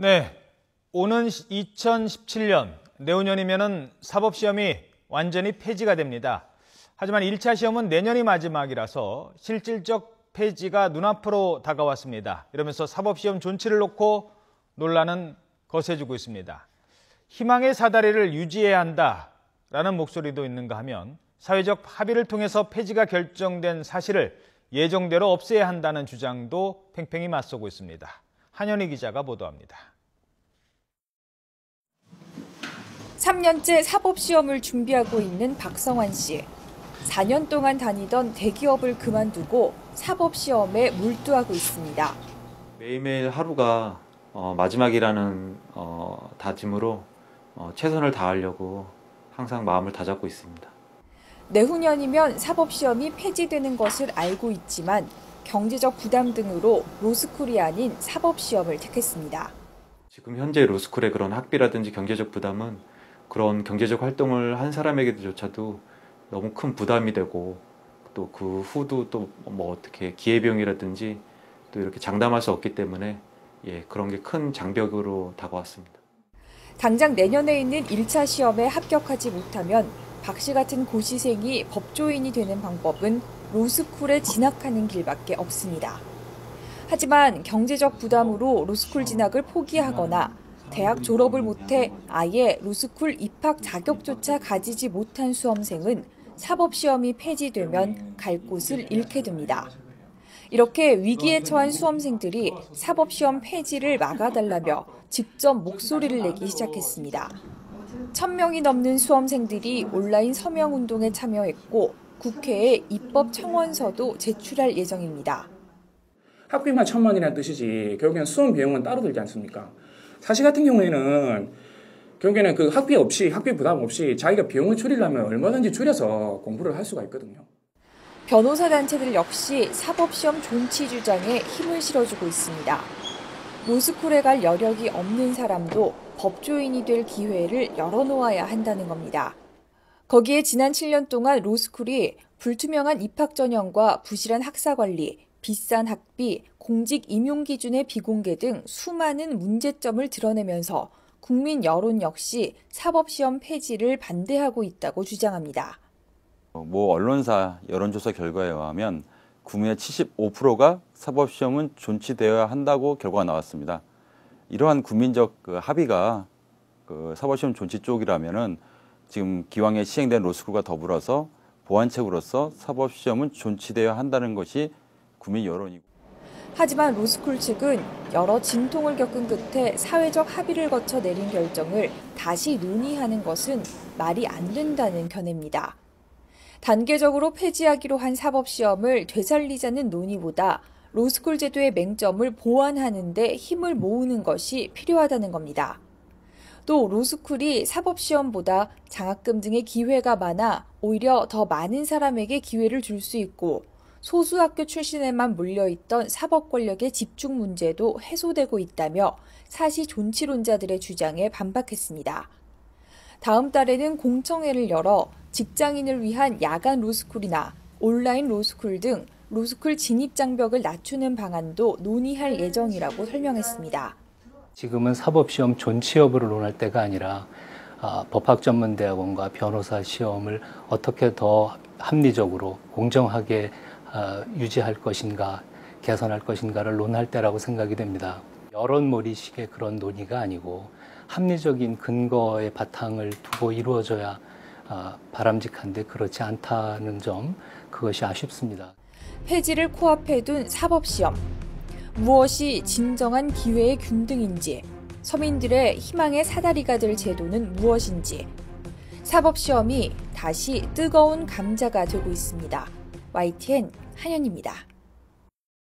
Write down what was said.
네, 오는 2017년, 내후년이면은 사법시험이 완전히 폐지가 됩니다. 하지만 1차 시험은 내년이 마지막이라서 실질적 폐지가 눈앞으로 다가왔습니다. 이러면서 사법시험 존치를 놓고 논란은 거세지고 있습니다. 희망의 사다리를 유지해야 한다라는 목소리도 있는가 하면 사회적 합의를 통해서 폐지가 결정된 사실을 예정대로 없애야 한다는 주장도 팽팽히 맞서고 있습니다. 한현희 기자가 보도합니다. 3년째 사법시험을 준비하고 있는 박성환 씨. 4년 동안 다니던 대기업을 그만두고 사법시험에 몰두하고 있습니다. 매일매일 하루가 마지막이라는 다짐으로 최선을 다하려고 항상 마음을 다잡고 있습니다. 내후년이면 사법시험이 폐지되는 것을 알고 있지만 경제적 부담 등으로 로스쿨이 아닌 사법시험을 택했습니다. 지금 현재 로스쿨의 그런 학비라든지 경제적 부담은 그런 경제적 활동을 한 사람에게조차도 너무 큰 부담이 되고 또 그 후도 또 뭐 어떻게 기회비용이라든지 또 이렇게 장담할 수 없기 때문에 그런 게 큰 장벽으로 다가왔습니다. 당장 내년에 있는 1차 시험에 합격하지 못하면 박 씨 같은 고시생이 법조인이 되는 방법은 로스쿨에 진학하는 길밖에 없습니다. 하지만 경제적 부담으로 로스쿨 진학을 포기하거나 대학 졸업을 못해 아예 로스쿨 입학 자격조차 가지지 못한 수험생은 사법시험이 폐지되면 갈 곳을 잃게 됩니다. 이렇게 위기에 처한 수험생들이 사법시험 폐지를 막아달라며 직접 목소리를 내기 시작했습니다. 1,000명이 넘는 수험생들이 온라인 서명운동에 참여했고 국회에 입법청원서도 제출할 예정입니다. 학비만 1,000만이라는 뜻이지 결국에는 수험 비용은 따로 들지 않습니까? 사실 같은 경우에는 결국에는 그 학비 부담 없이 자기가 비용을 줄이려면 얼마든지 줄여서 공부를 할 수가 있거든요. 변호사 단체들 역시 사법시험 존치 주장에 힘을 실어주고 있습니다. 로스쿨에 갈 여력이 없는 사람도 법조인이 될 기회를 열어놓아야 한다는 겁니다. 거기에 지난 7년 동안 로스쿨이 불투명한 입학 전형과 부실한 학사 관리, 비싼 학비, 공직 임용 기준의 비공개 등 수많은 문제점을 드러내면서 국민 여론 역시 사법시험 폐지를 반대하고 있다고 주장합니다. 모 언론사 여론조사 결과에 의하면 국민의 75%가 사법시험은 존치되어야 한다고 결과가 나왔습니다. 이러한 국민적 합의가 사법시험 존치 쪽이라면은 지금 기왕에 시행된 로스쿨과 더불어서 보완책으로서 사법시험은 존치되어야 한다는 것이 국민 여론이고. 하지만 로스쿨 측은 여러 진통을 겪은 끝에 사회적 합의를 거쳐 내린 결정을 다시 논의하는 것은 말이 안 된다는 견해입니다. 단계적으로 폐지하기로 한 사법시험을 되살리자는 논의보다 로스쿨 제도의 맹점을 보완하는 데 힘을 모으는 것이 필요하다는 겁니다. 또 로스쿨이 사법시험보다 장학금 등의 기회가 많아 오히려 더 많은 사람에게 기회를 줄 수 있고 소수 학교 출신에만 몰려있던 사법 권력의 집중 문제도 해소되고 있다며 사시 존치론자들의 주장에 반박했습니다. 다음 달에는 공청회를 열어 직장인을 위한 야간 로스쿨이나 온라인 로스쿨 등 로스쿨 진입 장벽을 낮추는 방안도 논의할 예정이라고 설명했습니다. 지금은 사법시험 존치 여부를 논할 때가 아니라 법학전문대학원과 변호사 시험을 어떻게 더 합리적으로 공정하게 유지할 것인가, 개선할 것인가를 논할 때라고 생각이 됩니다. 여론몰이식의 그런 논의가 아니고 합리적인 근거의 바탕을 두고 이루어져야 바람직한데 그렇지 않다는 점, 그것이 아쉽습니다. 폐지를 코앞에 둔 사법시험. 무엇이 진정한 기회의 균등인지, 서민들의 희망의 사다리가 될 제도는 무엇인지, 사법시험이 다시 뜨거운 감자가 되고 있습니다. YTN 한현입니다.